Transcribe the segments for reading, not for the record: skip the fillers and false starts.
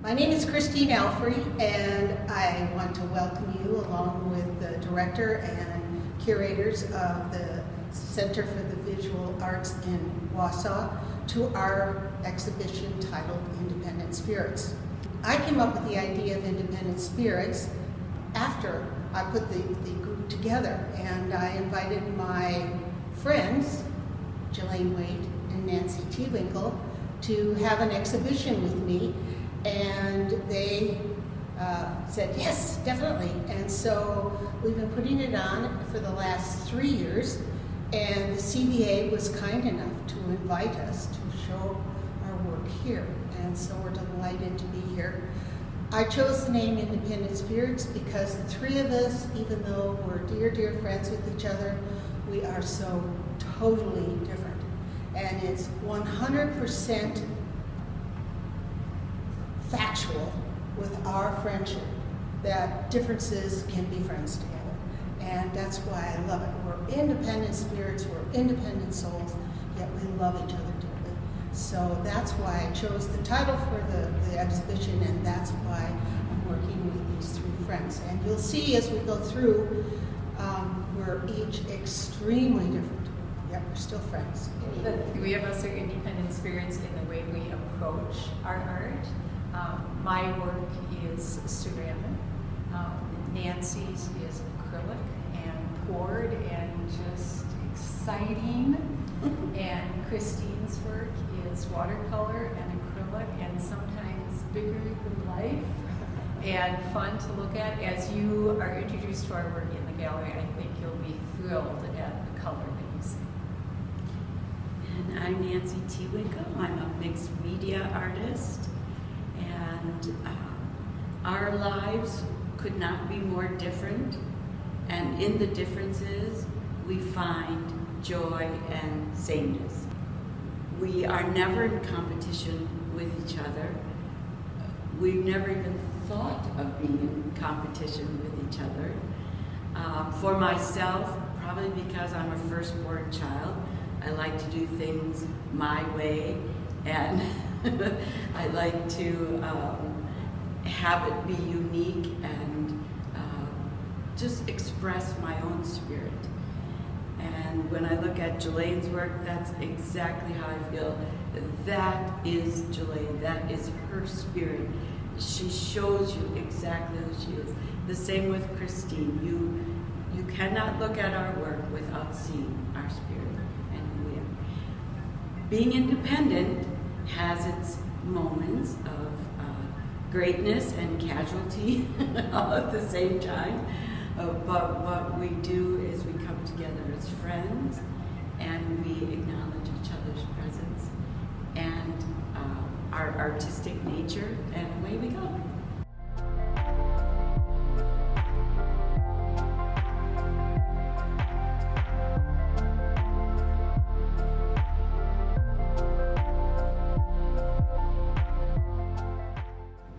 My name is Christine Alfrey, and I want to welcome you along with the director and curators of the Center for the Visual Arts in Wausau to our exhibition titled Independent Spirits. I came up with the idea of Independent Spirits after I put the group together, and I invited my friends, Jelaine Wade and Nancy Tewinkle, to have an exhibition with me, and they said, yes, definitely. And so we've been putting it on for the last 3 years, and the CVA was kind enough to invite us to show our work here, and so we're delighted to be here. I chose the name Independent Spirits because the three of us, even though we're dear, dear friends with each other, we are so totally different. And it's 100% factual with our friendship that differences can be friends together. And that's why I love it. We're independent spirits, we're independent souls, yet we love each other dearly. So that's why I chose the title for the exhibition, and that's why I'm working with these three friends. And you'll see as we go through, we're each extremely different, yet we're still friends. The three of us are independent spirits in the way we approach our art. My work is ceramic, Nancy's is acrylic and poured and just exciting, and Christine's work is watercolor and acrylic and sometimes bigger than life and fun to look at. As you are introduced to our work in the gallery, I think you'll be thrilled at the color that you see. And I'm Nancy Tewinkle. I'm a mixed media artist, and our lives could not be more different, and in the differences we find joy and sameness. We are never in competition with each other. We've never even thought of being in competition with each other. For myself, probably because I'm a firstborn child, I like to do things my way, and I like to have it be unique and just express my own spirit. And when I look at Jelaine's work, that's exactly how I feel. That is Jelaine, that is her spirit. She shows you exactly who she is. The same with Christine. You cannot look at our work without seeing our spirit and who we are. Being independent has its moments of greatness and casualty all at the same time. But what we do is we come together as friends, and we acknowledge each other's presence and our artistic nature, and away we go.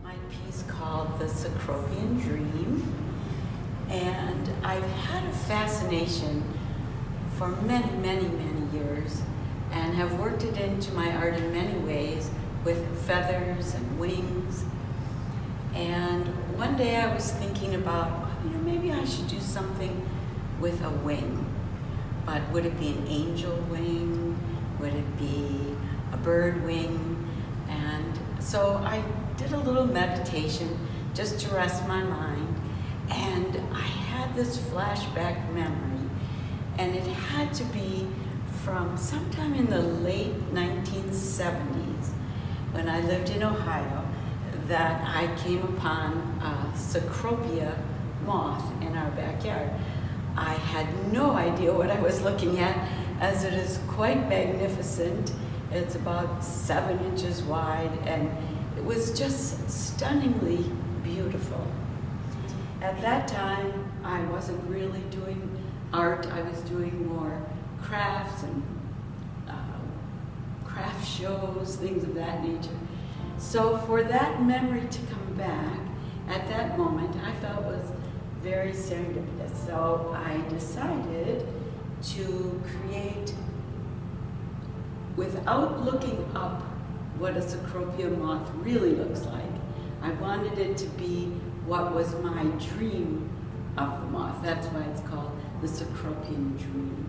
My piece called The Cecropian Dream. And I've had a fascination for many, many, many years, and have worked it into my art in many ways with feathers and wings. And one day I was thinking about, maybe I should do something with a wing. But would it be an angel wing? Would it be a bird wing? And so I did a little meditation just to rest my mind. And I had this flashback memory, and it had to be from sometime in the late 1970s when I lived in Ohio, that I came upon a Cecropia moth in our backyard. I had no idea what I was looking at, as it is quite magnificent. It's about 7 inches wide, and it was just stunningly beautiful. At that time, I wasn't really doing art. I was doing more crafts and craft shows, things of that nature. So for that memory to come back at that moment, I felt was very serendipitous. So I decided to create, without looking up what a Cecropia moth really looks like, I wanted it to be what was my dream of the moth. That's why it's called the Cecropian dream.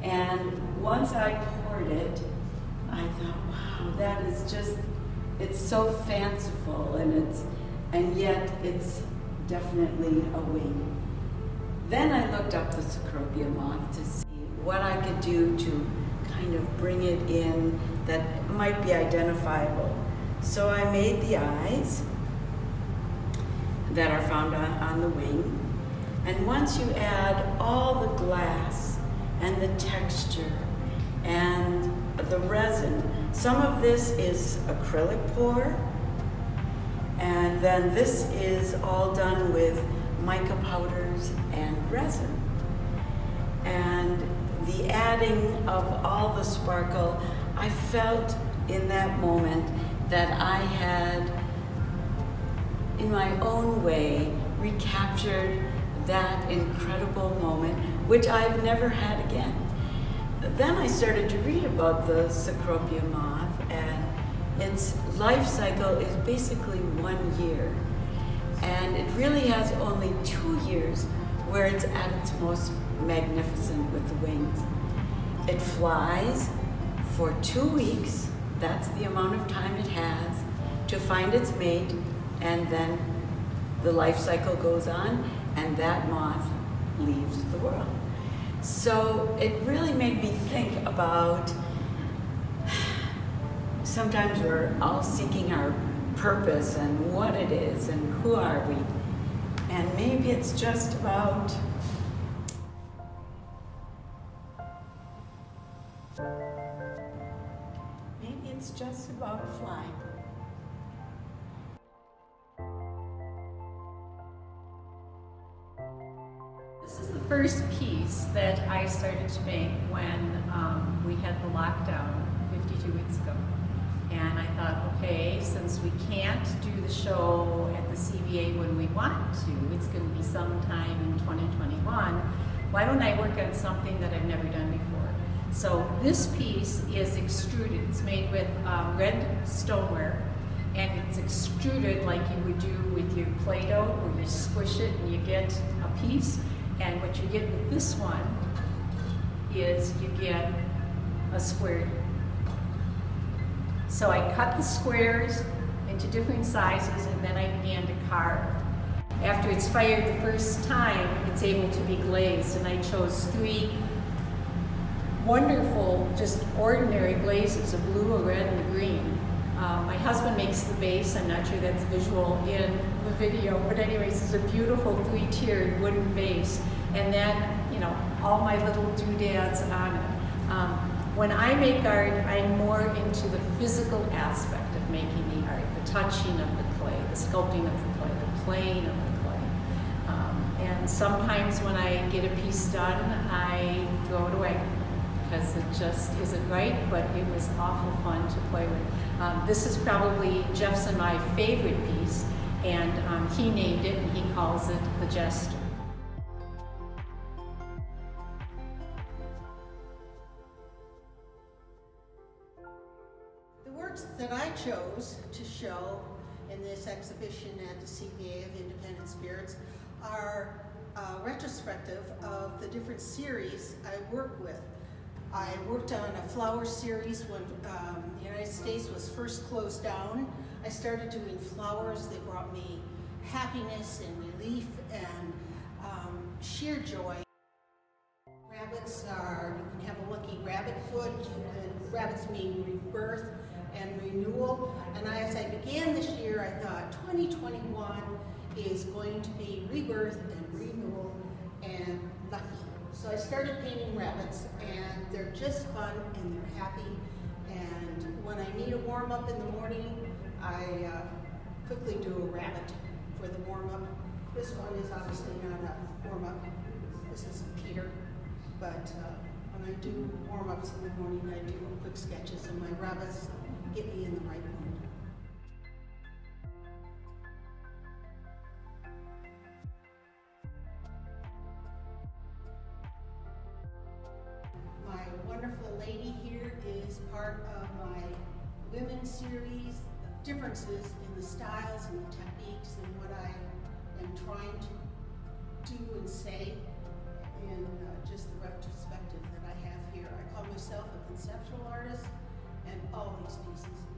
And once I poured it, I thought, wow, that is just, it's so fanciful, and yet it's definitely a wing. Then I looked up the Cecropia moth to see what I could do to kind of bring it in that might be identifiable. So I made the eyes that are found on the wing. And once you add all the glass and the texture and the resin, some of this is acrylic pour, and then this is all done with mica powders and resin. And the adding of all the sparkle, I felt in that moment that I had, in my own way, recaptured that incredible moment, which I've never had again. Then I started to read about the Cecropia moth, and its life cycle is basically 1 year. And it really has only 2 years where it's at its most magnificent with the wings. It flies for 2 weeks, that's the amount of time it has, to find its mate, and then the life cycle goes on, and that moth leaves the world. So it really made me think about, sometimes we're all seeking our purpose and what it is and who are we. And maybe it's just about flying. This is the first piece that I started to make when we had the lockdown 52 weeks ago. And I thought, okay, since we can't do the show at the CVA when we want to, it's going to be sometime in 2021, why don't I work on something that I've never done before? So this piece is extruded. It's made with red stoneware, and it's extruded like you would do with your Play-Doh, where you squish it and you get a piece. And what you get with this one is you get a square. So I cut the squares into different sizes, and then I began to carve. After it's fired the first time, it's able to be glazed, and I chose 3 wonderful, just ordinary glazes, a blue, a red, and a green. My husband makes the base. I'm not sure that's visual in the video, but anyways, it's a beautiful 3-tiered wooden base, and then, you know, all my little doodads on it. When I make art, I'm more into the physical aspect of making the art, the touching of the clay, the sculpting of the clay, the playing of the clay. And sometimes when I get a piece done, I throw it away because it just isn't right, but it was awful fun to play with. This is probably Jeff's and my favorite piece, and he named it, and he calls it The Jester. The works that I chose to show in this exhibition at the CVA of Independent Spirits are retrospective of the different series I work with. I worked on a flower series when the United States was first closed down. I started doing flowers. They brought me happiness and relief and sheer joy. Rabbits are, you can have a lucky rabbit foot. Rabbits mean rebirth and renewal. And as I began this year, I thought 2021 is going to be rebirth and renewal and lucky. So I started painting rabbits, and they're just fun and they're happy. And when I need a warm up in the morning, I quickly do a rabbit for the warm up. This one is obviously not a warm up. This is Peter. But when I do warm ups in the morning, I do quick sketches, and my rabbits get me in the right mood. My wonderful lady here is part of my women's series, the differences in the styles and the techniques and what I am trying to do and say in just the retrospective that I have here. I call myself a conceptual artist, and all these pieces